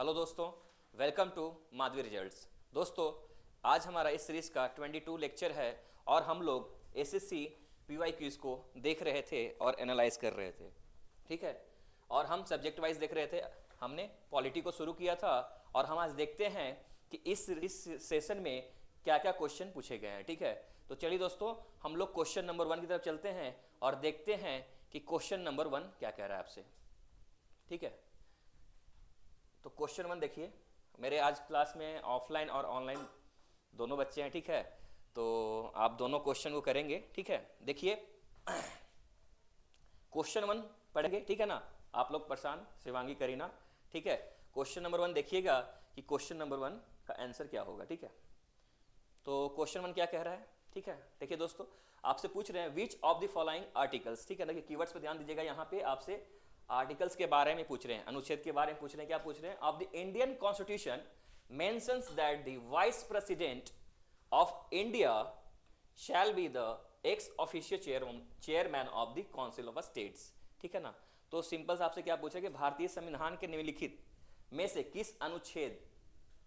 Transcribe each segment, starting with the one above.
Hello दोस्तों, welcome to Madhavi results. दोस्तों, आज हमारा इस सीरीज़ का 22 लेक्चर है और हम लोग एसएससी पीवाई क्यूज़ को देख रहे थे और एनालाइज कर रहे थे। ठीक है, और हम सब्जेक्ट वाइज देख रहे थे। हमने पॉलिटी को शुरू किया था और हम आज देखते हैं कि इस सेशन में क्या क्या क्वेश्चन पूछे गए हैं। ठीक है, तो चलिए दोस्तों, हम लोग क्वेश्चन नंबर 1 की तरफ चलते हैं और देखते हैं कि क्वेश्चन नंबर 1 क्या कह रहा है आपसे। ठीक है, तो क्वेश्चन 1 देखिए। मेरे आज क्लास में ऑफलाइन और ऑनलाइन दोनों बच्चे हैं। ठीक है, तो आप दोनों क्वेश्चन को करेंगे। ठीक है, देखिए क्वेश्चन 1 पढ़ेंगे। ठीक है ना, आप लोग परेशान, शिवांगी, करीना। ठीक है, क्वेश्चन नंबर 1 देखिएगा कि क्वेश्चन नंबर 1 का आंसर क्या होगा। ठीक है, तो क्वेश्चन 1 क्या कह रहा है। ठीक है, देखिए दोस्तों, आपसे पूछ रहे हैं which of the following articles. ठीक है, देखिए कीवर्ड्स पे ध्यान दीजिएगा। यहाँ पे आपसे आर्टिकल्स के बारे में पूछ रहे हैं, अनुच्छेद के बारे में पूछ रहे हैं। क्या पूछ रहे हैं? Of the Indian constitution mentions that the vice president of India shall be the x official chairman of the council of states. ठीक है ना, तो सिंपल आपसे क्या पूछा कि भारतीय संविधान के निम्नलिखित में से किस अनुच्छेद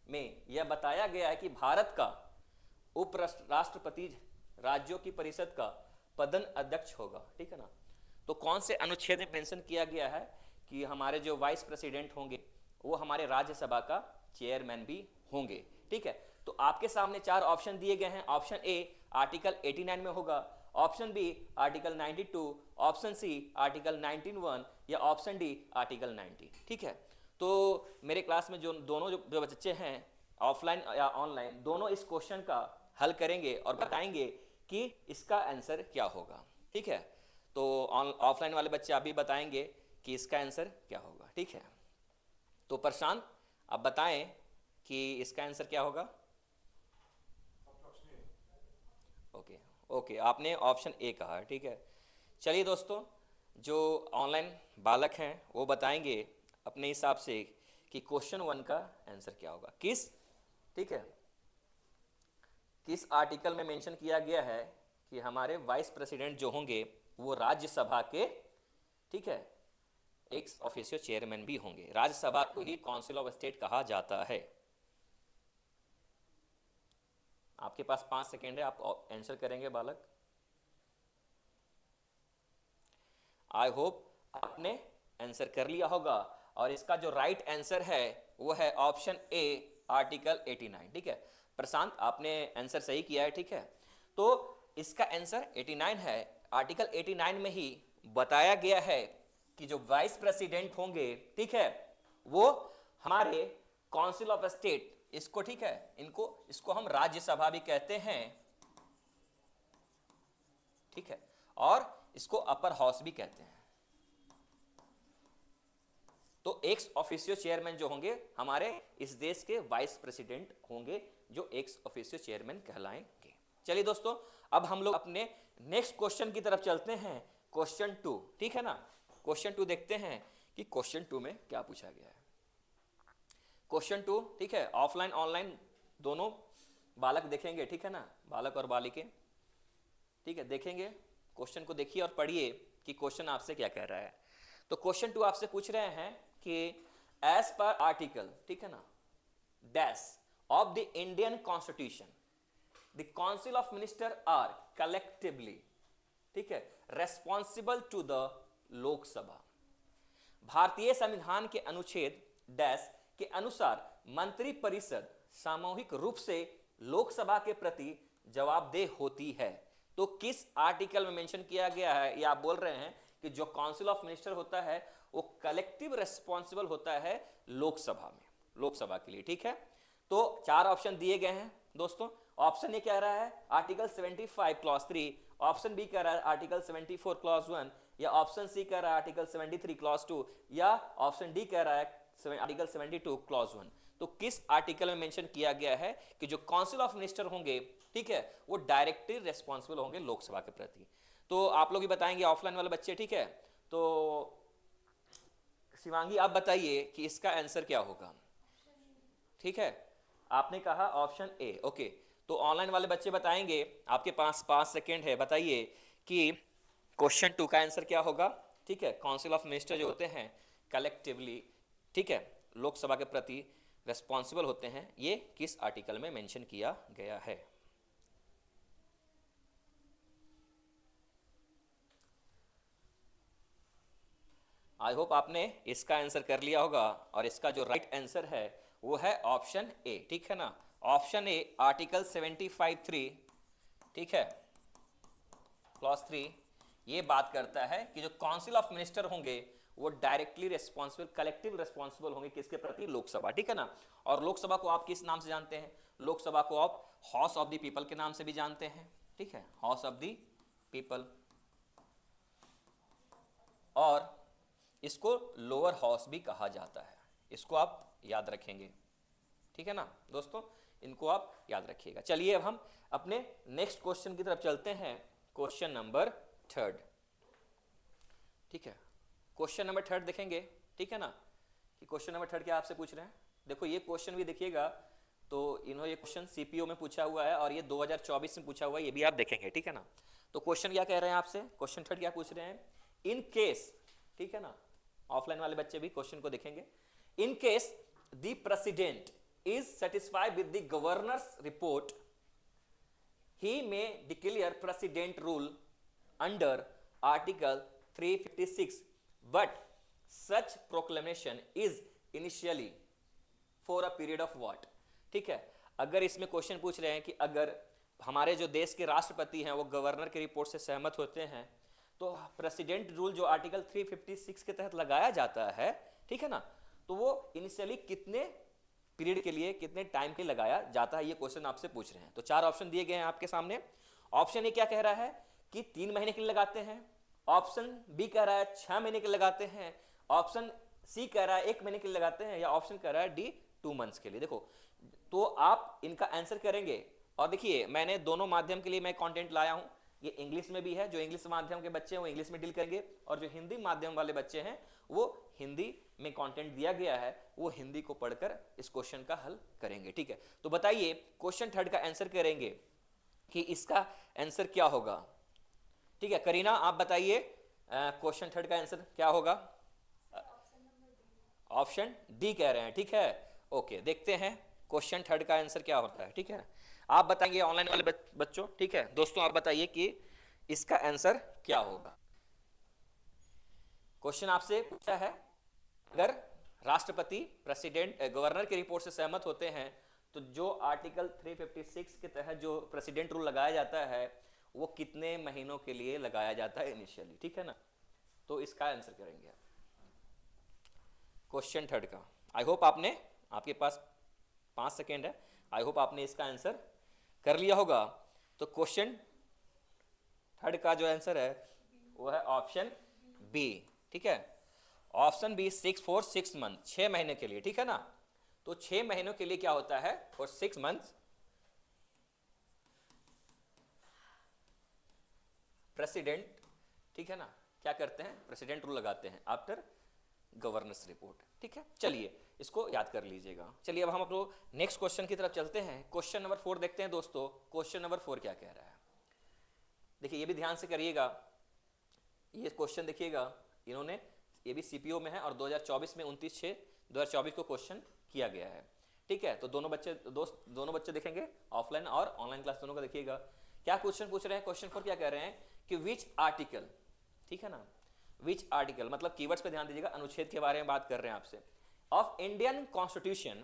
में यह बताया गया है कि भारत का उप राष्ट्रपति राज्यों की परिषद का पदन अध्यक्ष होगा। ठीक है ना, तो कौन से अनुच्छेद में मेंशन किया गया है कि हमारे जो वाइस प्रेसिडेंट होंगे वो हमारे राज्यसभा का चेयरमैन भी होंगे। ठीक है, तो आपके सामने 4 ऑप्शन दिए गए हैं। ऑप्शन ए आर्टिकल 89 में होगा, option B article 92, option C article 91 या ऑप्शन डी आर्टिकल 90। ठीक है, तो मेरे क्लास में जो दोनों जो बच्चे हैं ऑफलाइन या ऑनलाइन, दोनों इस क्वेश्चन का हल करेंगे और बताएंगे कि इसका आंसर क्या होगा। ठीक है, तो ऑफलाइन वाले बच्चे आप भी बताएंगे कि इसका आंसर क्या होगा। ठीक है, तो प्रशांत आप बताएं कि इसका आंसर क्या होगा। ओके ओके, आपने ऑप्शन ए कहा। ठीक है, चलिए दोस्तों, जो ऑनलाइन बालक हैं वो बताएंगे अपने हिसाब से कि क्वेश्चन 1 का आंसर क्या होगा। ठीक है, किस आर्टिकल में मेंशन किया गया है कि हमारे वाइस प्रेसिडेंट जो होंगे वो राज्यसभा के, ठीक है, एक्स ऑफिशियल चेयरमैन भी होंगे। राज्यसभा को ही काउंसिल ऑफ स्टेट कहा जाता है। आपके पास 5 सेकेंड है, आप आंसर करेंगे बालक। आई होप आपने आंसर कर लिया होगा और इसका जो राइट आंसर है वो है ऑप्शन ए आर्टिकल 89। ठीक है, प्रशांत आपने आंसर सही किया है। ठीक है, तो इसका आंसर 89 है। आर्टिकल 89 में ही बताया गया है कि जो वाइस प्रेसिडेंट होंगे, ठीक है, वो हमारे काउंसिल ऑफ स्टेट, इसको, ठीक है, इसको हम राज्यसभा भी कहते हैं। ठीक है, और इसको अपर हाउस भी कहते हैं। तो एक्स ऑफिशियल चेयरमैन जो होंगे हमारे इस देश के वाइस प्रेसिडेंट होंगे, जो एक्स ऑफिशियल चेयरमैन कहलाएंगे। चलिए दोस्तों, अब हम लोग अपने नेक्स्ट क्वेश्चन की तरफ चलते हैं, क्वेश्चन 2। ठीक है ना, क्वेश्चन 2 देखते हैं कि क्वेश्चन 2 में क्या पूछा गया है। क्वेश्चन 2, ठीक है, ऑफलाइन ऑनलाइन दोनों बालक देखेंगे। ठीक है ना, बालक और बालिके, ठीक है, देखेंगे। क्वेश्चन को देखिए और पढ़िए कि क्वेश्चन आपसे क्या कह रहा है। तो क्वेश्चन 2 आपसे पूछ रहे हैं कि एज पर आर्टिकल, ठीक है ना, dash of the Indian constitution the council of minister are collectively, ठीक है, रेस्पॉन्सिबल टू द लोकसभा। भारतीय संविधान के अनुच्छेद डैश के अनुसार मंत्री परिषद सामूहिक रूप से लोकसभा के प्रति जवाबदेह होती है। तो किस आर्टिकल में मेंशन किया गया है? ये आप बोल रहे हैं कि जो काउंसिल ऑफ मिनिस्टर होता है वो कलेक्टिव रेस्पॉन्सिबल होता है लोकसभा में, लोकसभा के लिए। ठीक है, तो 4 ऑप्शन दिए गए हैं दोस्तों। ऑप्शन ए कह रहा है आर्टिकल 75 क्लॉज 3, ऑप्शन बी कह रहा है आर्टिकल 74 क्लॉज 1, या ऑप्शन सी कह रहा है आर्टिकल 73 क्लॉज 2, या ऑप्शन डी कह रहा है आर्टिकल 72 क्लॉज 1। तो किस आर्टिकल में मेंशन किया गया है कि जो काउंसिल ऑफ मिनिस्टर होंगे, ठीक है, वो डायरेक्टली रेस्पॉन्सिबल होंगे लोकसभा के प्रति। तो आप लोग ही बताएंगे ऑफलाइन वाले बच्चे। ठीक है, तो शिवांगी आप बताइए कि इसका आंसर क्या होगा। ठीक है, आपने कहा ऑप्शन ए। ओके, तो ऑनलाइन वाले बच्चे बताएंगे, आपके पास 5 सेकेंड है, बताइए कि क्वेश्चन 2 का आंसर क्या होगा। ठीक है, काउंसिल ऑफ मिनिस्टर जो होते हैं कलेक्टिवली, ठीक है, लोकसभा के प्रति रेस्पॉन्सिबल होते हैं, ये किस आर्टिकल में मेंशन किया गया है? आई होप आपने इसका आंसर कर लिया होगा और इसका जो राइट आंसर है वो है ऑप्शन ए, ठीक है ना। ऑप्शन ए आर्टिकल 75(3), ठीक है, क्लॉज 3 ये बात करता है कि जो काउंसिल ऑफ मिनिस्टर होंगे वो डायरेक्टली रेस्पॉन्सिबल, कलेक्टिव रेस्पॉन्सिबल होंगे किसके प्रति? लोकसभा, ठीक है ना। और लोकसभा को आप किस नाम से जानते हैं? लोकसभा को आप हाउस ऑफ द पीपल के नाम से भी जानते हैं, ठीक है, हाउस ऑफ द पीपल। और इसको लोअर हाउस भी कहा जाता है, इसको आप याद रखेंगे, ठीक है ना दोस्तों, इनको आप याद रखिएगा। चलिए अब हम अपने नेक्स्ट क्वेश्चन की तरफ चलते हैं, क्वेश्चन नंबर 3, ठीक है। क्वेश्चन नंबर 3 देखेंगे, ठीक है ना, कि क्वेश्चन नंबर 3 क्या आपसे पूछ रहे हैं। देखो ये क्वेश्चन भी देखिएगा, तो इन्होंने ये क्वेश्चन सीपीओ में पूछा हुआ है और ये 2024 में पूछा हुआ है, ये भी आप देखेंगे, ठीक है ना। तो क्वेश्चन क्या कह रहे हैं आपसे, क्वेश्चन 3 क्या पूछ रहे हैं? इन केस, ठीक है ना, ऑफलाइन वाले बच्चे भी क्वेश्चन को देखेंगे। In case the president is satisfied with the governors report, he may declare president rule under article 356, but such proclamation is initially for a period of what, ठीक है। अगर इसमें क्वेश्चन पूछ रहे हैं कि अगर हमारे जो देश के राष्ट्रपति हैं वो गवर्नर की रिपोर्ट से सहमत होते हैं तो प्रेसिडेंट रूल जो आर्टिकल 356 के तहत लगाया जाता है, ठीक है ना, तो वो इनिशियली कितने पीरियड के लिए, कितने टाइम के लिए लगाया जाता है, ये क्वेश्चन आपसे पूछ रहे हैं। तो 4 ऑप्शन दिए गए हैं आपके सामने। ऑप्शन ए क्या कह रहा है कि 3 महीने के लिए लगाते हैं, ऑप्शन बी कह रहा है 6 महीने के लिए लगाते हैं, ऑप्शन सी कह रहा है 1 महीने के लिए लगाते हैं, या ऑप्शन कह रहा है डी 2 मंथ्स के लिए। देखो तो आप इनका आंसर करेंगे, और देखिए मैंने दोनों माध्यम के लिए मैं कंटेंट लाया हूं, ये इंग्लिश में भी है, जो इंग्लिश माध्यम के बच्चे हैं वो इंग्लिश में डील करेंगे, और जो हिंदी माध्यम वाले बच्चे हैं वो हिंदी में कंटेंट दिया गया है, वो हिंदी को पढ़कर इस क्वेश्चन का हल करेंगे, ठीक है। तो बताइए क्वेश्चन 3 का आंसर करेंगे कि इसका आंसर क्या होगा, ठीक है। करीना आप बताइए क्वेश्चन 3 का आंसर क्या होगा? ऑप्शन डी कह रहे हैं, ठीक है। ओके, देखते हैं क्वेश्चन 3 का आंसर क्या होता है, ठीक है। आप बताएंगे ऑनलाइन वाले बच्चों, ठीक है दोस्तों, आप बताइए कि इसका आंसर क्या होगा। क्वेश्चन आपसे पूछा है अगर राष्ट्रपति, प्रेसिडेंट, गवर्नर की रिपोर्ट से सहमत होते हैं तो जो आर्टिकल 356 के तहत जो प्रेसिडेंट रूल लगाया जाता है वो कितने महीनों के लिए लगाया जाता है इनिशियली, ठीक है ना। तो इसका आंसर करेंगे आप क्वेश्चन 3 का। आई होप आपने, आपके पास 5 सेकेंड है, आई होप आपने इसका आंसर कर लिया होगा। तो क्वेश्चन 3 का जो आंसर है वो है ऑप्शन बी, ठीक है। ऑप्शन बी 6 for 6 मंथ, 6 महीने के लिए, ठीक है ना। तो 6 महीनों के लिए क्या होता है, फॉर 6 मंथ प्रेसिडेंट, ठीक है ना, क्या करते हैं, प्रेसिडेंट रूल लगाते हैं आफ्टर गवर्नर्स रिपोर्ट, ठीक है। चलिए इसको याद कर लीजिएगा। चलिए अब हम अपने नेक्स्ट क्वेश्चन की तरफ चलते हैं। क्वेश्चन नंबर 4 देखते हैं दोस्तों। क्वेश्चन नंबर 4 क्या कह रहा है, देखिए ये भी ध्यान से करिएगा, ये क्वेश्चन देखिएगा, इन्होंने ये भी सीपीओ में है और 2024 में 29/6/2024 को क्वेश्चन किया गया है, ठीक है। तो दोनों बच्चे देखेंगे, ऑफलाइन और ऑनलाइन क्लास दोनों का देखिएगा। क्या क्वेश्चन पूछ रहे हैं, क्वेश्चन 4 क्या कह रहे हैं कि विच आर्टिकल, ठीक है ना, विच आर्टिकल मतलब कीवर्ड्स पे ध्यान दीजिएगा, अनुच्छेद के बारे में बात कर रहे हैं आपसे, of Indian constitution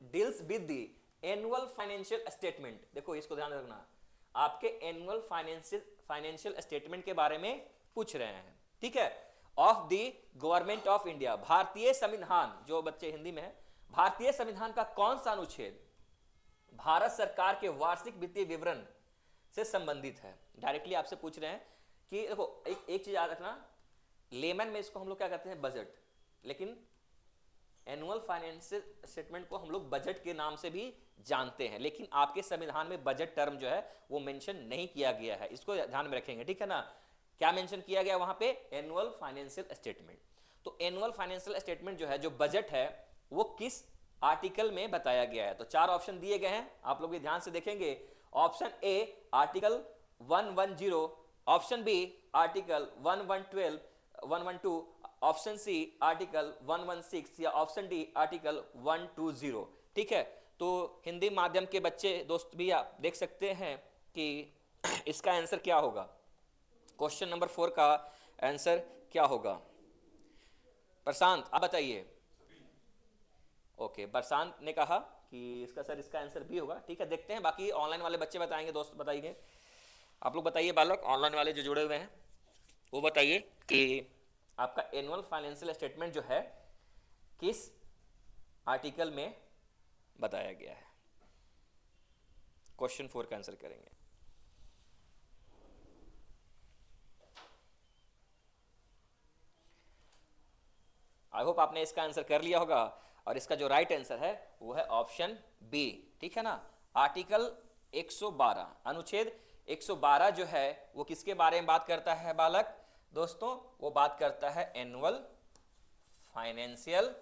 deals with the annual financial statement. देखो इसको ध्यान रखना, आपके एनुअल फाइनेंशियल स्टेटमेंट के बारे में पूछ रहे हैं, ठीक है, of the government of India. भारतीय संविधान, जो बच्चे हिंदी में है, भारतीय संविधान का कौन सा अनुच्छेद भारत सरकार के वार्षिक वित्तीय विवरण से संबंधित है। डायरेक्टली आपसे पूछ रहे हैं कि देखो एक चीज याद रखना, लेमन में इसको हम लोग क्या कहते हैं, बजट, लेकिन एनुअल फाइनेंशियल स्टेटमेंट को हम लोग बजट के नाम से भी जानते हैं, लेकिन आपके संविधान में बजट टर्म जो है वो मेंशन नहीं किया गया है, इसको ध्यान में रखेंगे, ठीक है ना। क्या मेंशन किया गया वहां पे, एनुअल फाइनेंशियल स्टेटमेंट। तो एनुअल फाइनेंशियल स्टेटमेंट जो है, जो बजट है, वो किस आर्टिकल में बताया गया है। तो 4 ऑप्शन दिए गए हैं, आप लोग भी ध्यान से देखेंगे। Option A article 110, option B article 112, option C article 116 या ऑप्शन डी आर्टिकल 120। ठीक है, तो हिंदी माध्यम के बच्चे दोस्त भी आप देख सकते हैं कि इसका आंसर क्या होगा। क्वेश्चन नंबर 4 का आंसर क्या होगा? प्रशांत आप बताइए। ओके, प्रशांत ने कहा कि इसका सर इसका आंसर बी होगा। ठीक है, देखते हैं बाकी ऑनलाइन वाले बच्चे बताएंगे। दोस्त बताइए, आप लोग बताइए, बालक ऑनलाइन वाले जो जुड़े हुए हैं वो बताइए कि आपका एनुअल फाइनेंशियल स्टेटमेंट जो है किस आर्टिकल में बताया गया है। क्वेश्चन 4 का आंसर करेंगे। आई होप आपने इसका आंसर कर लिया होगा और इसका जो राइट आंसर है वो है ऑप्शन बी। ठीक है ना, आर्टिकल 112 अनुच्छेद 112 जो है वो किसके बारे में बात करता है बालक? दोस्तों वो बात करता है annual financial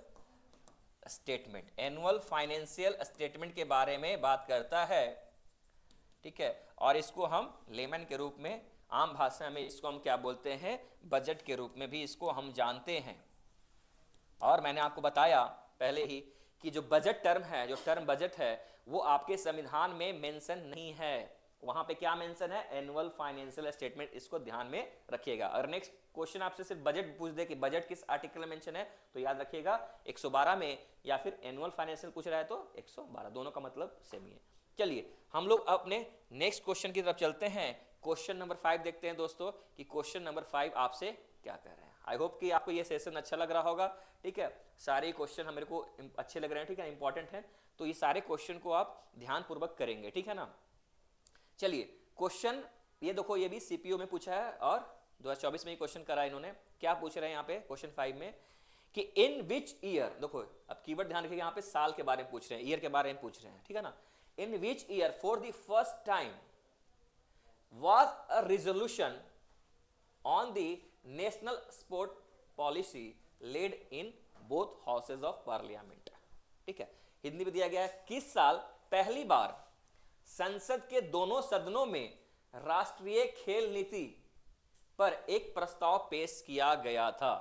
statement, annual financial statement के बारे में बात करता है। ठीक है, और इसको हम लेमन के रूप में, आम भाषा में इसको हम क्या बोलते हैं? बजट के रूप में भी इसको हम जानते हैं। और मैंने आपको बताया पहले ही कि जो बजट टर्म है, जो टर्म बजट है, वो आपके संविधान में मेंशन नहीं है। वहां पे क्या मेंशन है? Annual financial statement. इसको ध्यान में रखिएगा। और नेक्स्ट क्वेश्चन आपसे सिर्फ बजट पूछ दे कि बजट किस आर्टिकल में मेंशन है, तो याद रखिएगा 112 में, या फिर एनुअल फाइनेंशियल पूछ रहा है तो 112, दोनों का मतलब सेम ही है। चलिए हम लोग अपने नेक्स्ट क्वेश्चन की तरफ चलते हैं। क्वेश्चन नंबर 5 देखते हैं दोस्तों कि क्वेश्चन नंबर 5 आपसे क्या कह रहे हैं। आई होप कि आपको ये सेशन अच्छा लग रहा होगा। ठीक है, सारे क्वेश्चन मेरे को अच्छे लग रहे हैं। ठीक है, इंपॉर्टेंट है, तो ये सारे क्वेश्चन को आप ध्यान पूर्वक करेंगे। ठीक है ना, चलिए क्वेश्चन ये देखो, ये भी सीपीओ में पूछा है और 2024 में ही क्वेश्चन करा इन्होंने। क्या पूछ रहे हैं यहाँ पे क्वेश्चन 5 में कि इन विच ईयर, देखो अब कीवर्ड ध्यान रखिएगा, यहाँ पे साल के बारे में पूछ रहे हैं, ईयर के बारे में पूछ रहे हैं। ठीक है ना, in which year for the first time was a resolution on the national sport policy laid in both houses of parliament। ठीक है, हिंदी में दिया गया है किस साल पहली बार संसद के दोनों सदनों में राष्ट्रीय खेल नीति पर एक प्रस्ताव पेश किया गया था।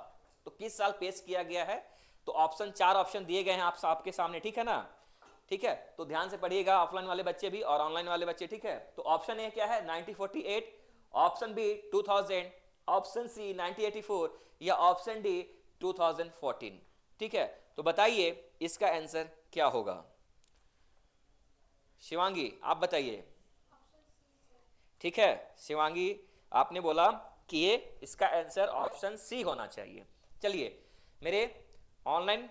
तो किस साल पेश किया गया है? तो ऑप्शन 4 ऑप्शन दिए गए हैं आपके सामने। ठीक है ना, ठीक है, तो ध्यान से पढ़िएगा ऑफलाइन वाले बच्चे भी और ऑनलाइन वाले बच्चे। ठीक है, तो ऑप्शन ए क्या है? 1948, ऑप्शन बी 2000, ऑप्शन सी 1984 या ऑप्शन डी 2014। ठीक है, तो बताइए इसका आंसर क्या होगा? शिवांगी आप बताइए। ठीक है, शिवांगी आपने बोला कि ये इसका आंसर ऑप्शन सी होना चाहिए। चलिए मेरे ऑनलाइन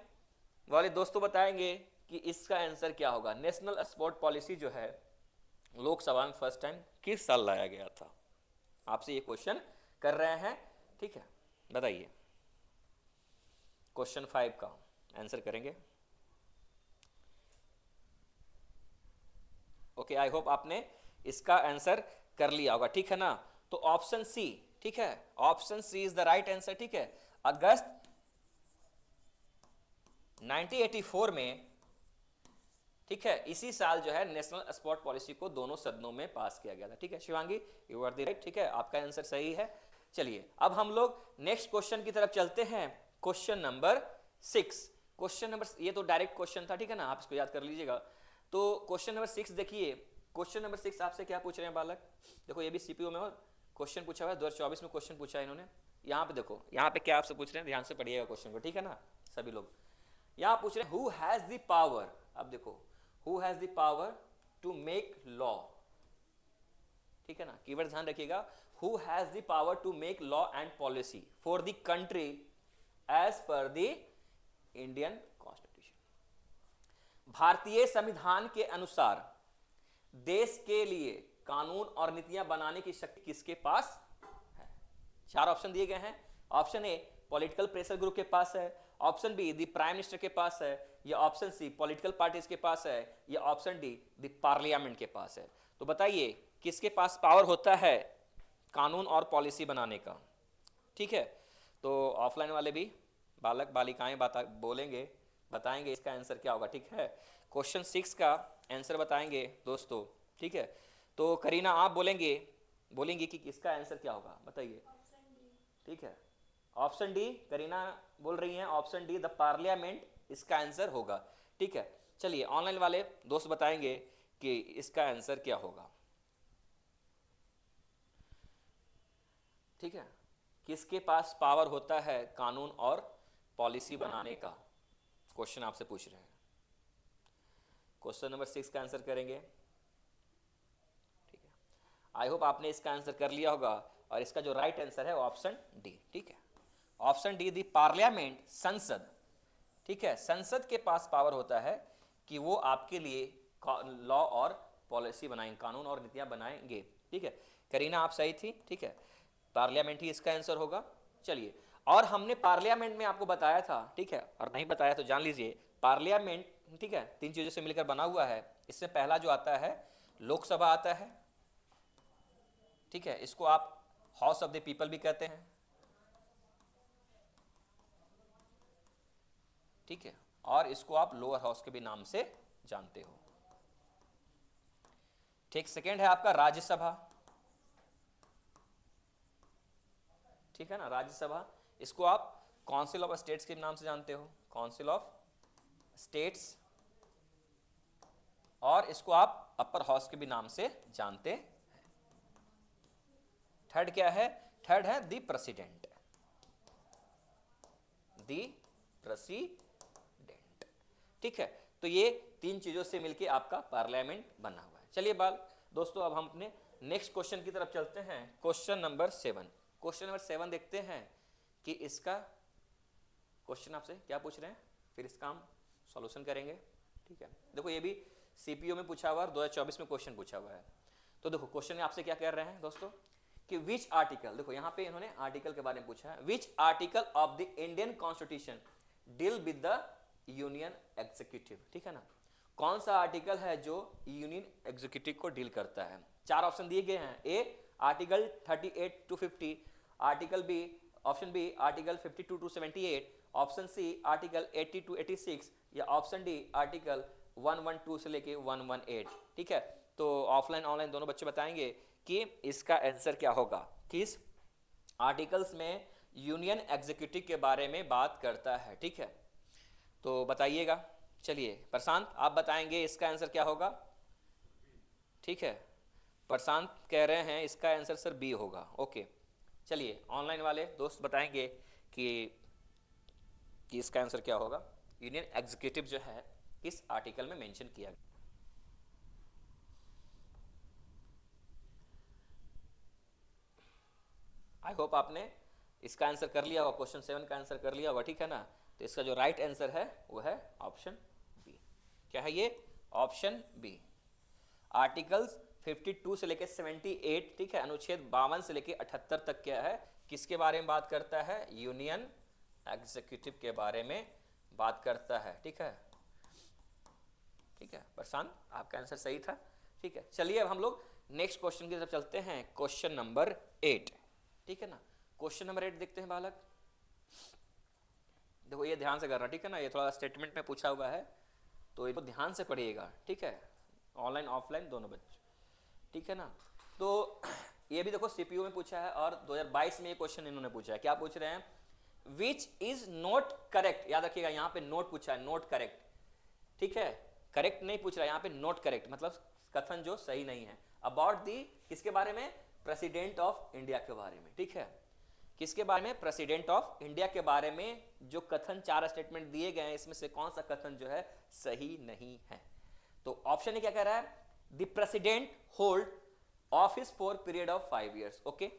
वाले दोस्तों बताएंगे कि इसका आंसर क्या होगा। नेशनल स्पोर्ट पॉलिसी जो है लोकसभा में फर्स्ट टाइम किस साल लाया गया था? आपसे ये क्वेश्चन कर रहे हैं। ठीक है, बताइए। क्वेश्चन 5 का आंसर करेंगे। ओके, आई होप आपने इसका आंसर कर लिया होगा। ठीक है ना, तो ऑप्शन सी, ठीक है, option C is the right answer. ठीक है, अगस्त 1984 में, ठीक है, इसी साल जो है नेशनल स्पोर्ट पॉलिसी को दोनों सदनों में पास किया गया था। ठीक है Shivangi, you are the right. ठीक है, आपका आंसर सही है। चलिए अब हम लोग नेक्स्ट क्वेश्चन की तरफ चलते हैं। Question number 6। क्वेश्चन नंबर, ये तो डायरेक्ट क्वेश्चन था। ठीक है ना, आप इसको याद कर लीजिएगा। तो क्वेश्चन नंबर 6 देखिए। क्वेश्चन नंबर 6 आपसे क्या पूछ रहे हैं बालक? देखो ये भी सीपीओ में और क्वेश्चन पूछा हुआ है, 2024 में क्वेश्चन पूछा है इन्होंने। यहाँ पे देखो, यहाँ पे क्या आपसे पूछ रहे हैं, ध्यान से पढ़िएगा क्वेश्चन को। ठीक है ना सभी लोग। यहाँ पूछ रहे हैं हु हैज द पावर, अब देखो who has the power to make law. ठीक है ना, कीवर्ड ध्यान रखिएगा। Who has the power to make law and policy for the country as per the Indian constitution. भारतीय संविधान के अनुसार देश के लिए कानून और नीतियां बनाने की शक्ति किसके पास है? 4 ऑप्शन दिए गए हैं। Option A political pressure group के पास है, option be the prime minister के पास है, या ऑप्शन सी पॉलिटिकल पार्टीज के पास है, या ऑप्शन डी द पार्लियामेंट के पास है। तो बताइए किसके पास पावर होता है कानून और पॉलिसी बनाने का? ठीक है, तो ऑफलाइन वाले भी बालक बालिकाएं बोलेंगे, बताएंगे इसका आंसर क्या होगा। ठीक है, क्वेश्चन 6 का आंसर बताएंगे दोस्तों। ठीक है, तो करीना आप बोलेंगी कि इसका आंसर क्या होगा, बताइए। ठीक है, ऑप्शन डी, करीना बोल रही हैं ऑप्शन डी द पार्लियामेंट इसका आंसर होगा। ठीक है, चलिए ऑनलाइन वाले दोस्त बताएंगे कि इसका आंसर क्या होगा। ठीक है, किसके पास पावर होता है कानून और पॉलिसी बनाने का, क्वेश्चन आपसे पूछ रहे हैं। क्वेश्चन नंबर 6 का आंसर करेंगे। ठीक है, आई होप आपने इसका आंसर कर लिया होगा और इसका जो राइट आंसर है ऑप्शन डी। ठीक है, ऑप्शन डी दी पार्लियामेंट, संसद। ठीक है, संसद के पास पावर होता है कि वो आपके लिए लॉ और पॉलिसी बनाएंगे, कानून और नीतियां बनाएंगे। ठीक है, करीना आप सही थी। ठीक है, पार्लियामेंट ही इसका आंसर होगा। चलिए, और हमने पार्लियामेंट में आपको बताया था, ठीक है, और नहीं बताया तो जान लीजिए, पार्लियामेंट ठीक है 3 चीजों से मिलकर बना हुआ है। इसमें पहला जो आता है लोकसभा आता है। ठीक है, इसको आप हाउस ऑफ द पीपल भी कहते हैं। ठीक है, और इसको आप लोअर हाउस के भी नाम से जानते हो। ठीक, सेकेंड है आपका राज्यसभा। ठीक है ना, राज्यसभा, इसको आप काउंसिल ऑफ स्टेट्स के नाम से जानते हो, काउंसिल ऑफ स्टेट्स, और इसको आप अपर हाउस के भी नाम से जानते हैं। थर्ड क्या है, थर्ड है द प्रेसिडेंट, द प्रेसिडेंट। ठीक है, तो ये 3 चीजों से मिलके आपका पार्लियामेंट बना हुआ है। चलिए बाल दोस्तों, अब हम अपने नेक्स्ट क्वेश्चन की तरफ चलते हैं। Question number 7। क्वेश्चन नंबर 7 देखते हैं कि इसका क्वेश्चन आपसे क्या पूछ रहे हैं, फिर इसका हम सॉल्यूशन करेंगे। ठीक है, देखो ये भी सीपीओ में पूछा हुआ है और 2024 में क्वेश्चन पूछा हुआ है। तो देखो क्वेश्चन में आपसे क्या कह रहे हैं दोस्तों कि विच आर्टिकल, देखो यहाँ पे इन्होंने आर्टिकल के बारे में पूछा है, which article of the Indian constitution deal with the union executive. ठीक है ना, कौन सा आर्टिकल है जो यूनियन एग्जीक्यूटिव को डील करता है। 4 ऑप्शन दिए गए हैं, A article 38 to 50, article B, option B article 52 to 78, option C article 80 to 86, या ऑप्शन डी आर्टिकल 112 से लेके 118। ठीक है, तो ऑफलाइन ऑनलाइन दोनों बच्चे बताएंगे कि इसका आंसर क्या होगा, किस आर्टिकल्स में यूनियन एग्जीक्यूटिव के बारे में बात करता है। ठीक है, तो बताइएगा। चलिए प्रशांत आप बताएंगे इसका आंसर क्या होगा। ठीक है, प्रशांत कह रहे हैं इसका आंसर सर बी होगा। ओके, चलिए ऑनलाइन वाले दोस्त बताएंगे कि इसका आंसर क्या होगा, यूनियन एग्जीक्यूटिव जो है किस आर्टिकल में मेंशन किया गया। आई होप आपने इसका आंसर कर लिया होगा, क्वेश्चन 7 का आंसर कर लिया होगा। ठीक है ना, तो इसका जो राइट आंसर है वो है ऑप्शन बी। क्या है ये, ऑप्शन बी। आर्टिकल्स 52 से लेकर 78, ठीक है, अनुच्छेद 52 से लेकर 78 तक क्या है, किसके बारे में बात करता है, यूनियन एग्जीक्यूटिव के बारे में बात करता है। ठीक है, ठीक है प्रशांत आपका आंसर सही था। ठीक है, चलिए अब हम लोग नेक्स्ट क्वेश्चन की तरफ चलते हैं, क्वेश्चन नंबर 8। ठीक है ना, क्वेश्चन नंबर 8 देखते हैं बालक। देखो ये ध्यान से करना, ठीक है ना, ये थोड़ा स्टेटमेंट में पूछा हुआ है तो ये ध्यान से पढ़िएगा। ठीक है, ऑनलाइन ऑफलाइन दोनों बच्चे। ठीक है ना, तो ये भी देखो सीपीयू में पूछा है और 2022 में ये क्वेश्चन इन्होंने पूछा है। क्या पूछ रहे हैं, विच इज नॉट करेक्ट, याद रखिएगा यहाँ पे नोट पूछा है, नोट करेक्ट। ठीक है, करेक्ट नहीं पूछ रहा है यहाँ पे, नोट करेक्ट मतलब कथन जो सही नहीं है, अबाउट दी किसके बारे में, प्रेसिडेंट ऑफ इंडिया के बारे में। ठीक है, किसके बारे में, प्रेसिडेंट ऑफ इंडिया के बारे में जो कथन 4 स्टेटमेंट दिए गए हैं इसमें से कौन सा कथन जो है सही नहीं है। तो ऑप्शन ए क्या कह रहा है, the president hold office for period of 5 years। Okay,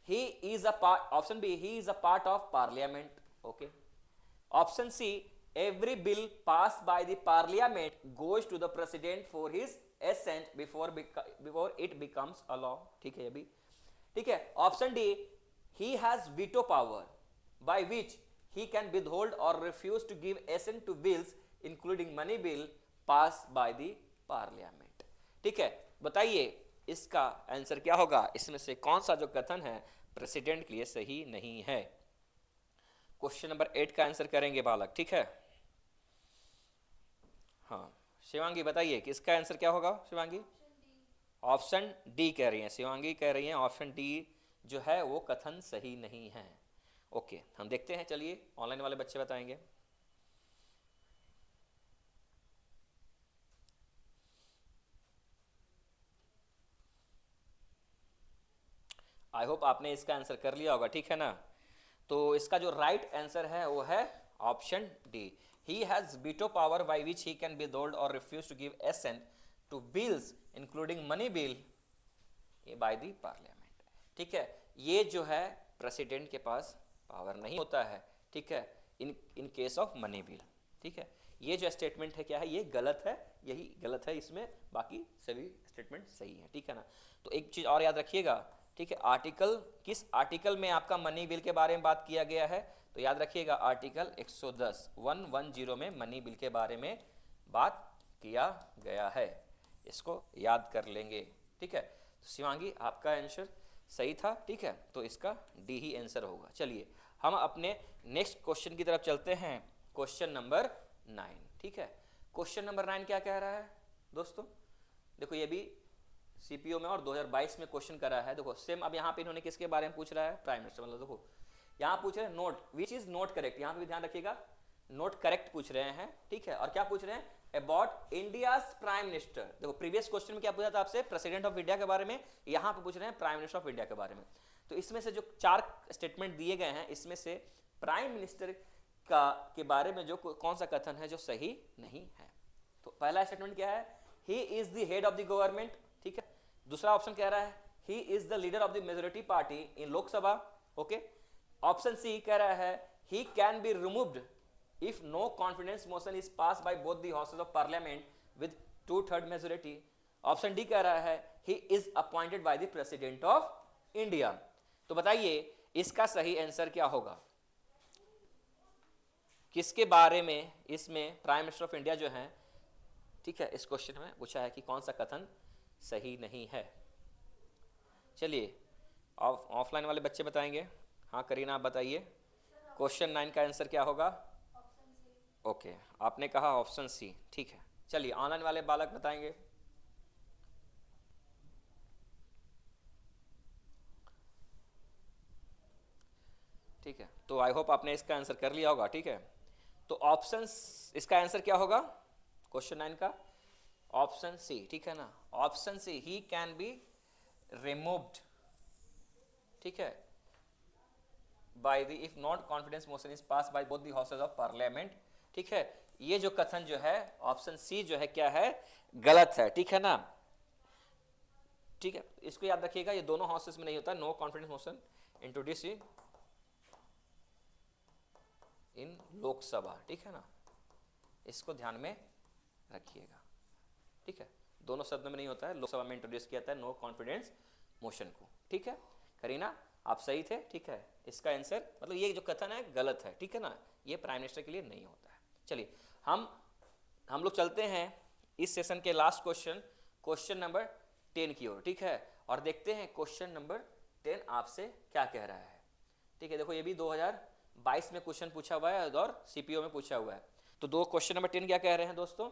he is a part, option B, he is a part of parliament। okay, option C, every bill passed by the parliament goes to the president for his assent before it becomes a law। ठीक है, ये भी ठीक है। Option D, he has veto power by which he can withhold or refuse to give assent to bills including money bill passed by the parliament। ठीक है, बताइए इसका आंसर क्या होगा, इसमें से कौन सा जो कथन है प्रेसिडेंट के लिए सही नहीं है। क्वेश्चन नंबर 8 का आंसर करेंगे बालक। ठीक है, हाँ शिवांगी बताइए कि इसका आंसर क्या होगा। शिवांगी ऑप्शन डी कह रही हैं, शिवांगी कह रही हैं ऑप्शन डी जो है वो कथन सही नहीं है। ओके, हम देखते हैं, चलिए ऑनलाइन वाले बच्चे बताएंगे। आई होप आपने इसका आंसर कर लिया होगा, ठीक है ना। तो इसका जो राइट आंसर है वो है option D. He has veto power by which he can withhold और refuse to give assent to bills including money bill by the parliament. ठीक है, ये जो है प्रेसिडेंट के पास पावर नहीं होता है, ठीक है, in case of money bill. ठीक है, ये जो स्टेटमेंट है क्या है, ये गलत है, यही गलत है इसमें, बाकी सभी स्टेटमेंट सही है, ठीक है ना। तो एक चीज और याद रखिएगा, ठीक है, आर्टिकल, किस आर्टिकल में आपका मनी बिल के बारे में बात किया गया है, तो याद रखिएगा आर्टिकल 110 में मनी बिल के बारे में बात किया गया है, इसको याद कर लेंगे, ठीक है। तो शिवांगी आपका आंसर सही था, ठीक है, तो इसका डी ही आंसर होगा। चलिए हम अपने नेक्स्ट क्वेश्चन की तरफ चलते हैं, क्वेश्चन नंबर 9, ठीक है। क्वेश्चन नंबर 9 क्या कह रहा है दोस्तों, देखो ये भी सीपीओ में और 2022 में क्वेश्चन करा है। देखो सेम, अब यहाँ पे इन्होंने किसके बारे में पूछ रहा है, प्राइम मिनिस्टर, मतलब देखो यहाँ पूछ रहे हैं note which is note correct, यहाँ पे भी ध्यान रखिएगा, नोट करेक्ट पूछ रहे हैं, ठीक है। और क्या पूछ रहे हैं, अबाउट इंडियाज प्राइम मिनिस्टर। देखो प्रीवियस क्वेश्चन में क्या पूछा था आपसे, प्रेसिडेंट ऑफ इंडिया के बारे में, यहाँ पे पूछ रहे हैं प्राइम मिनिस्टर ऑफ इंडिया के बारे में। तो इसमें से जो 4 स्टेटमेंट दिए गए हैं, इसमें से प्राइम मिनिस्टर का के बारे में जो कौन सा कथन है जो सही नहीं है। तो पहला स्टेटमेंट क्या है, he is the head of the government, ठीक है। दूसरा ऑप्शन कह रहा है he is the leader of the majority party in Lok Sabha, okay. Option C कह रहा है he can be removed if no confidence motion is pass by both the houses of parliament with 2/3 majority. Option D कह रहा है he is appointed by the president of India. तो बताइए इसका सही आंसर क्या होगा, किसके बारे में इसमें प्राइम मिनिस्टर ऑफ इंडिया जो है, ठीक है, इस क्वेश्चन में पूछा है कि कौन सा कथन सही नहीं है। चलिए ऑफलाइन वाले बच्चे बताएंगे। हाँ करीना आप बताइए, क्वेश्चन 9 का आंसर क्या होगा। ओके, आपने कहा ऑप्शन सी, ठीक है। चलिए ऑनलाइन वाले बालक बताएंगे। ठीक है, तो आई होप आपने इसका आंसर कर लिया होगा, ठीक है। तो ऑप्शन, इसका आंसर क्या होगा क्वेश्चन 9 का, ऑप्शन सी, ठीक है ना। Option C, he can be removed, ठीक है, by the if not confidence motion is pass by both the houses of parliament, ठीक है। ये जो कथन जो है ऑप्शन सी जो है क्या है, गलत है, ठीक है ना, ठीक है। इसको याद रखिएगा, ये दोनों हाउसेस में नहीं होता, no confidence motion introduce in Lok Sabha, ठीक है ना, इसको ध्यान में रखिएगा, ठीक है। दोनों शब्द में नहीं होता है, लोकसभा में इंट्रोड्यूस किया था नो कॉन्फिडेंस मोशन को, ठीक है। करीना आप सही थे, ठीक है। इसका आंसर मतलब ये जो कथन है गलत है, ठीक है ना, ये प्राइम मिनिस्टर के लिए नहीं होता है। चलिए हम लोग चलते हैं इस सेशन के लास्ट क्वेश्चन, क्वेश्चन नंबर 10 की ओर, ठीक है। और देखते हैं क्वेश्चन नंबर 10 आपसे क्या कह रहा है, ठीक है। देखो ये भी 2022 में क्वेश्चन पूछा हुआ है और सीपीओ में पूछा हुआ है। तो दो क्वेश्चन नंबर 10 क्या कह रहे हैं दोस्तों,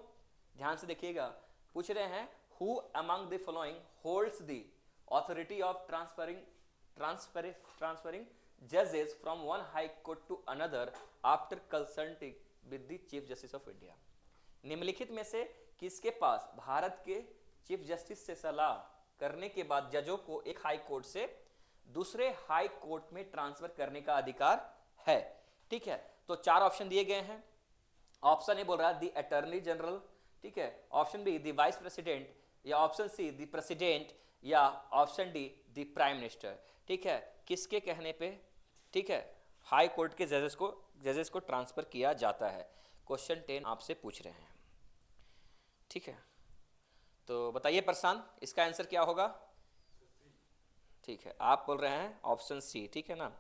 ध्यान से देखिएगा। पूछ रहे हैं who among the following holds the authority of transferring जजेस from one high court to another after consulting with the chief justice of India. निम्नलिखित में से किसके पास भारत के चीफ जस्टिस से सलाह करने के बाद जजों को एक हाई कोर्ट से दूसरे हाई कोर्ट में ट्रांसफर करने का अधिकार है, ठीक है। तो 4 ऑप्शन दिए गए हैं। ऑप्शन ए बोल रहा है द अटॉर्नी जनरल, ठीक है। Option be the vice president, या ऑप्शन सी द प्रेसिडेंट, या option D the prime minister, ठीक है। किसके कहने पे, ठीक है, हाई कोर्ट के जजेस को ट्रांसफर किया जाता है, क्वेश्चन 10 आपसे पूछ रहे हैं, ठीक है। तो बताइए प्रशांत इसका आंसर क्या होगा, ठीक है। आप बोल रहे हैं ऑप्शन सी, ठीक है ना।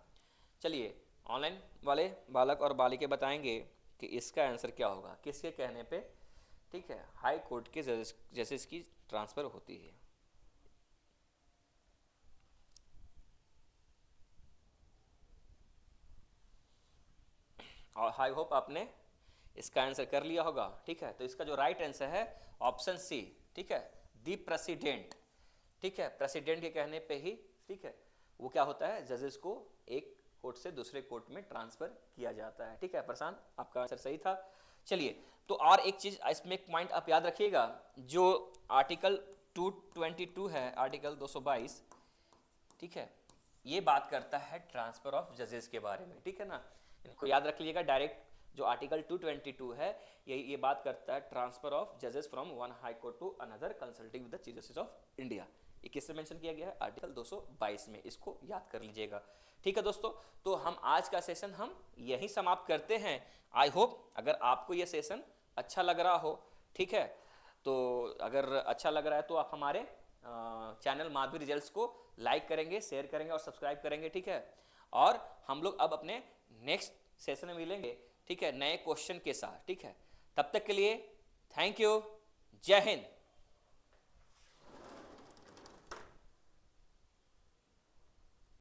चलिए ऑनलाइन वाले बालक और बालिके बताएंगे कि इसका आंसर क्या होगा, किसके कहने पे, ठीक है, हाई कोर्ट के जजेस की ट्रांसफर होती है। और आई होप आपने इसका आंसर कर लिया होगा, ठीक है। तो इसका जो राइट आंसर है ऑप्शन सी, ठीक है, दी प्रेसिडेंट, ठीक है। प्रेसिडेंट के कहने पे ही, ठीक है, वो क्या होता है, जजेस को एक कोर्ट से दूसरे कोर्ट में ट्रांसफर किया जाता है। ठीक है प्रशांत, आपका आंसर सही था। चलिए, तो और एक चीज इसमें एक पॉइंट आप याद रखिएगा, जो आर्टिकल 222 है, आर्टिकल 222, ठीक है, ये बात करता है ट्रांसफर ऑफ जजेस के बारे में। ठीक है ना, इनको याद रख लीजिएगा। डायरेक्ट जो आर्टिकल 222 है ये बात करता है ट्रांसफर ऑफ जजेस from one high court to another consulting with the chief justice of India. ये किससे मेंशन किया गया है? आर्टिकल 222 में। इसको याद कर लीजिएगा। ठीक है दोस्तों, तो हम आज का सेशन हम यहीं समाप्त करते हैं। आई होप अगर आपको ये सेशन अच्छा लग रहा हो, ठीक है, तो अगर अच्छा लग रहा है तो आप हमारे चैनल माधवी रिजल्ट्स को लाइक करेंगे, शेयर करेंगे और सब्सक्राइब करेंगे। ठीक है, और हम लोग अब अपने नेक्स्ट सेशन में मिलेंगे, ठीक है, नए क्वेश्चन के साथ। ठीक है, तब तक के लिए थैंक यू, जय हिंद।